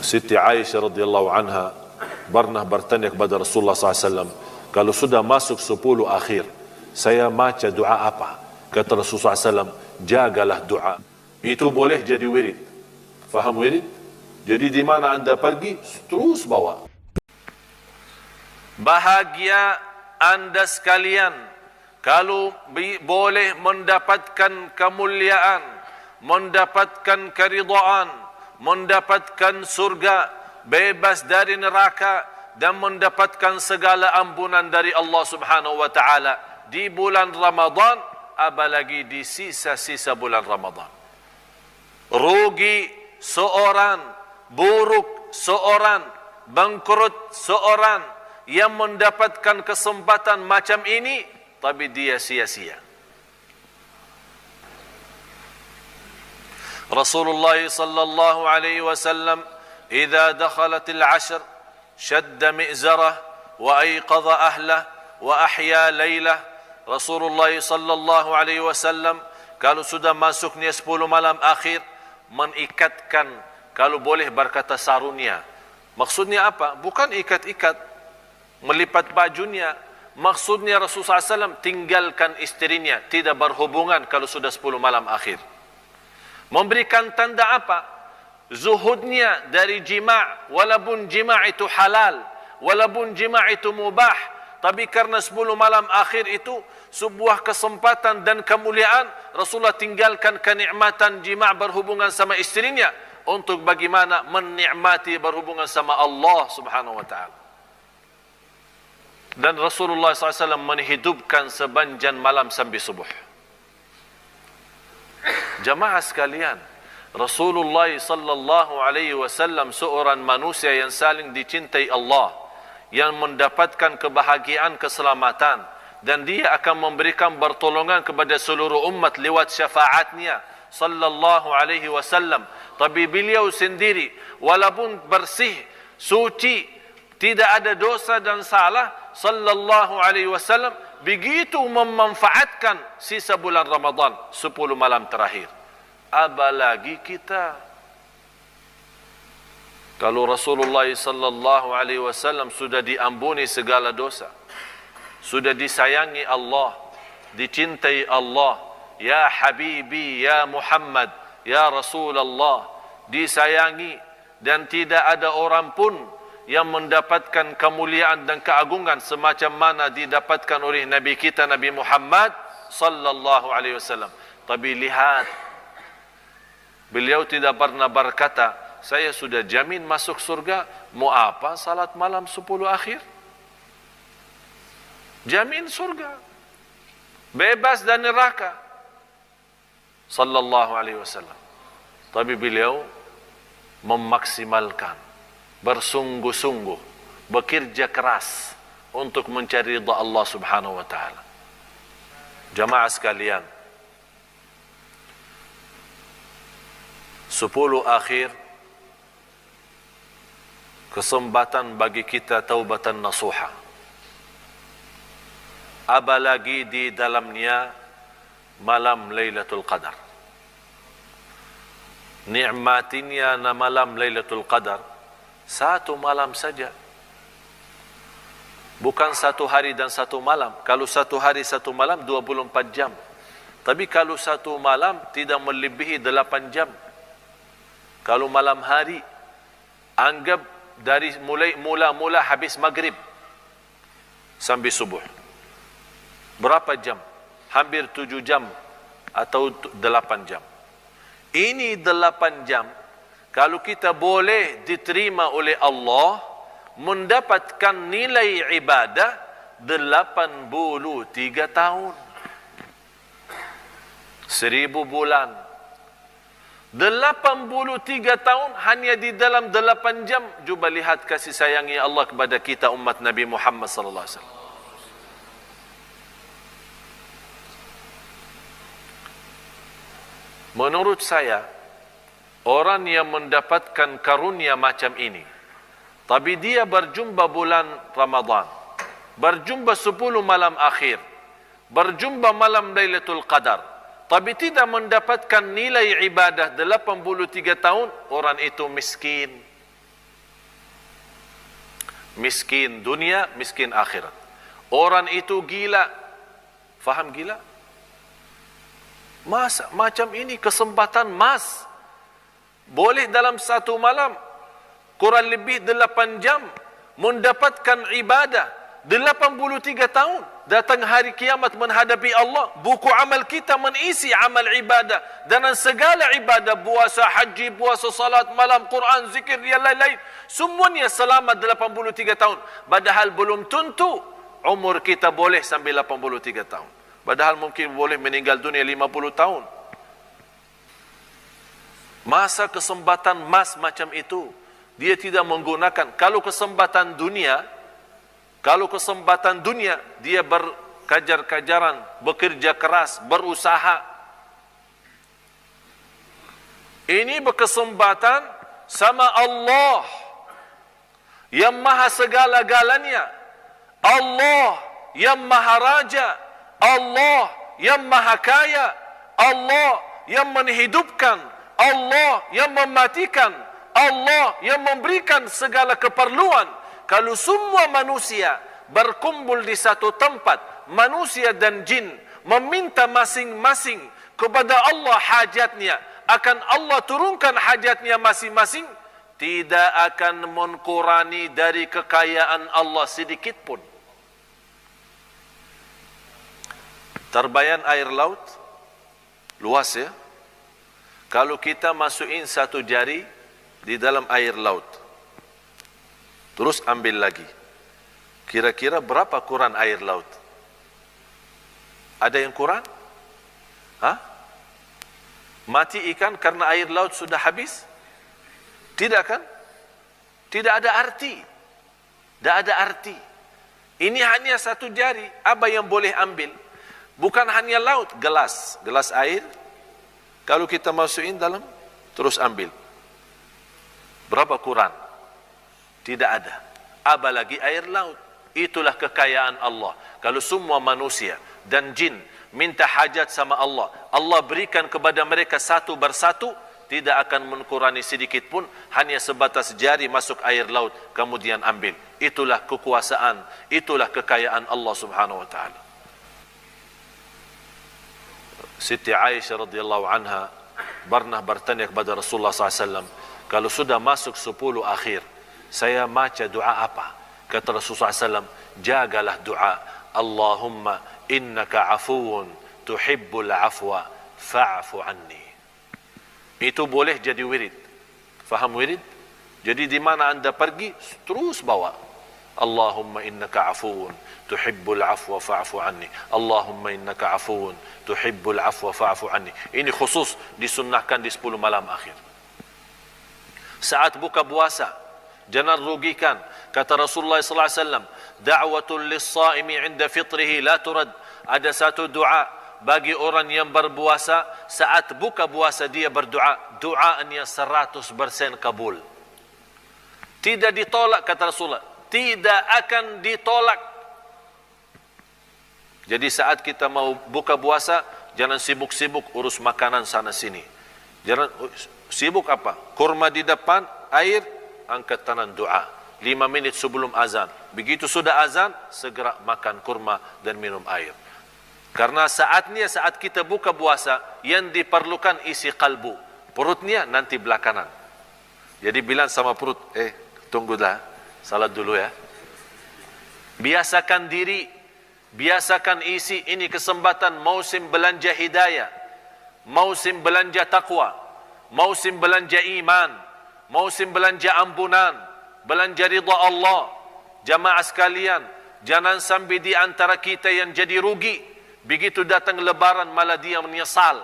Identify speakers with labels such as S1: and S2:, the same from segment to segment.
S1: Siti Aisyah radhiyallahu anha pernah bertanya kepada Rasulullah SAW, kalau sudah masuk 10 akhir, saya baca doa apa? Kata Rasulullah SAW, jagalah doa. Itu boleh jadi wirid. Faham wirid? Jadi di mana anda pergi, terus bawa. Bahagia anda sekalian kalau boleh mendapatkan kemuliaan, mendapatkan keridhaan, mendapatkan surga, bebas dari neraka, dan mendapatkan segala ampunan dari Allah Subhanahu wa taala di bulan Ramadan, apalagi di sisa-sisa bulan Ramadan. Rugi seorang, buruk seorang, bangkrut seorang yang mendapatkan kesempatan macam ini tapi dia sia-sia. Rasulullah sallallahu alaihi wasallam idza dakhalat al-'ashr shadda mi'zarah wa ayqadha ahlah wa ahya laylah. Rasulullah sallallahu alaihi wasallam kalau sudah masuknya 10 malam akhir mengikatkan, kalau boleh berkata sarungnya. Maksudnya apa? Bukan ikat-ikat, melipat bajunya. Maksudnya Rasulullah SAW tinggalkan istrinya, tidak berhubungan kalau sudah 10 malam akhir. Memberikan tanda apa? Zuhudnya dari jima', walaupun jima' itu halal, walaupun jima' itu mubah, tapi karena 10 malam akhir itu sebuah kesempatan dan kemuliaan, Rasulullah tinggalkan kenikmatan jima' berhubungan sama istrinya untuk bagaimana menikmati berhubungan sama Allah Subhanahu wa taala. Dan Rasulullah SAW menghidupkan sepanjang malam sampai subuh. Jamaah sekalian, Rasulullah sallallahu alaihi wasallam seorang manusia yang saling dicintai Allah, yang mendapatkan kebahagiaan, keselamatan, dan dia akan memberikan pertolongan kepada seluruh umat lewat syafaatnya sallallahu alaihi wasallam. Tapi beliau sendiri walaupun bersih, suci, tidak ada dosa dan salah, sallallahu alaihi wasallam begitu memanfaatkan sisa bulan Ramadan 10 malam terakhir. Apalagi kita. Kalau Rasulullah sallallahu alaihi wasallam sudah diampuni segala dosa, sudah disayangi Allah, dicintai Allah, ya habibi ya Muhammad ya Rasulullah, disayangi, dan tidak ada orang pun yang mendapatkan kemuliaan dan keagungan semacam mana didapatkan oleh Nabi kita Nabi Muhammad sallallahu alaihi wasallam. Tapi lihat, beliau tidak pernah berkata, saya sudah jamin masuk surga, mau apa salat malam 10 akhir? Jamin surga, bebas dari neraka, sallallahu alaihi wasallam. Tapi beliau memaksimalkan, bersungguh-sungguh, bekerja keras untuk mencari ridha Allah Subhanahu wa taala. Jamaah sekalian, 10 akhir kesempatan bagi kita taubatan nasuha. Apalagi di dalamnya malam Lailatul Qadar. Nikmatinya na malam Lailatul Qadar satu malam saja, bukan 1 hari dan 1 malam. Kalau 1 hari 1 malam 24 jam, tapi kalau 1 malam tidak melebihi 8 jam. Kalau malam hari, anggap dari mula habis maghrib sampai subuh, berapa jam? Hampir 7 jam atau 8 jam. Ini 8 jam kalau kita boleh diterima oleh Allah, mendapatkan nilai ibadah 83 tahun. 1000 bulan. 83 tahun hanya di dalam 8 jam. Cuba lihat kasih sayangnya Allah kepada kita umat Nabi Muhammad sallallahu alaihi wasallam. Menurut saya, orang yang mendapatkan karunia macam ini, tapi dia berjumpa bulan Ramadan, berjumpa 10 malam akhir, berjumpa malam Lailatul Qadar, tapi tidak mendapatkan nilai ibadah 83 tahun, orang itu miskin. Miskin dunia, miskin akhirat. Orang itu gila. Faham gila? Masa macam ini kesempatan emas. Boleh dalam satu malam kurang lebih 8 jam mendapatkan ibadah 83 tahun. Datang hari kiamat menghadapi Allah, buku amal kita mengisi amal ibadah dan segala ibadah, puasa, haji, puasa, salat malam, Quran, zikir, yang lain-lain, semuanya selama 83 tahun. Padahal belum tentu umur kita boleh sampai 83 tahun. Padahal mungkin boleh meninggal dunia 50 tahun. Masa kesempatan emas macam itu, dia tidak menggunakan. Kalau kesempatan dunia, dia berkajar-kajaran, bekerja keras, berusaha. Ini berkesempatan sama Allah yang maha segala-galanya, Allah yang maha raja, Allah yang maha kaya, Allah yang menghidupkan, Allah yang mematikan, Allah yang memberikan segala keperluan. Kalau semua manusia berkumpul di satu tempat, manusia dan jin meminta masing-masing kepada Allah hajatnya, akan Allah turunkan hajatnya masing-masing, tidak akan mengurangi dari kekayaan Allah sedikit pun. Terbayang air laut luas ya. Kalau kita masukin satu jari di dalam air laut, terus ambil lagi, kira-kira berapa kurang air laut? Ada yang kurang? Hah? Mati ikan karena air laut sudah habis? Tidak kan? Tidak ada arti. Tidak ada arti. Ini hanya satu jari. Apa yang boleh ambil? Bukan hanya laut, gelas air. Kalau kita masukin dalam, terus ambil. Berapa kurang? Tidak ada. Apalagi air laut. Itulah kekayaan Allah. Kalau semua manusia dan jin minta hajat sama Allah, Allah berikan kepada mereka satu bersatu, tidak akan mengurangi sedikit pun. Hanya sebatas jari masuk air laut, kemudian ambil. Itulah kekuasaan, itulah kekayaan Allah subhanahu wa ta'ala. Siti Aisyah radhiyallahu anha pernah bertanya kepada Rasulullah SAW, kalau sudah masuk 10 akhir, saya baca doa apa? Kata Rasulullah SAW, jagalah doa, Allahumma innaka afuun tuhibbul afwa fa'fu anni. Itu boleh jadi wirid. Faham wirid? Jadi di mana anda pergi, terus bawa Allahumma innaka afuun tuhibbul afwa fa'fu anni, Allahumma innaka afuun tuhibbul afwa fa'fu anni. Ini khusus disunnahkan di 10 malam akhir. Saat buka puasa, jangan rugikan. Kata Rasulullah sallallahu alaihi wasallam, da'watul lis-shaimi 'inda fitrihi la turad. Ada satu doa bagi orang yang berpuasa, saat buka puasa dia berdoa, doanya 100% kabul. Tidak ditolak, kata Rasulullah, tidak akan ditolak. Jadi saat kita mau buka puasa, jangan sibuk-sibuk urus makanan sana sini. Jangan sibuk apa? Kurma di depan, air, angkat tangan doa. 5 menit sebelum azan. Begitu sudah azan, segera makan kurma dan minum air. Karena saatnya saat kita buka puasa, yang diperlukan isi kalbu. Perutnya nanti belakangan. Jadi bilang sama perut, tunggu dah, salat dulu ya. Biasakan diri, biasakan isi. Ini kesempatan musim belanja hidayah, musim belanja taqwa, musim belanja iman, musim belanja ampunan, belanja ridha Allah. Jamaah sekalian, jangan sampai di antara kita yang jadi rugi. Begitu datang lebaran malah dia menyesal.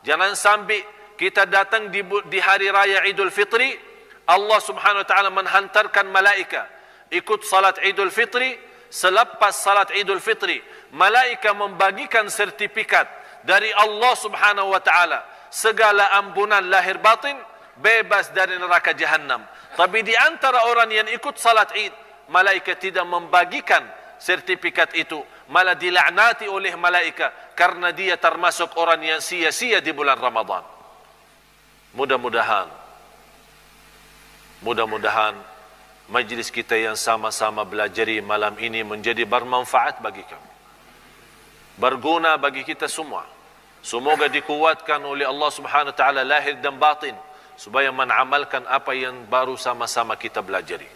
S1: Jangan sampai kita datang di hari raya Idul Fitri, Allah subhanahu wa ta'ala menghantarkan malaika ikut salat Idul Fitri. Selepas salat Idul Fitri, malaika membagikan sertifikat dari Allah subhanahu wa ta'ala, segala ampunan lahir batin, bebas dari neraka jahannam. Tapi di antara orang yang ikut salat Id, malaikat tidak membagikan sertifikat itu, malah dilaknati oleh malaikat karena dia termasuk orang yang sia-sia di bulan Ramadan. Mudah-mudahan majlis kita yang sama-sama belajari malam ini menjadi bermanfaat bagi kamu, berguna bagi kita semua. Semoga dikuatkan oleh Allah Subhanahu wa taala lahir dan batin supaya mengamalkan apa yang baru sama-sama kita belajari.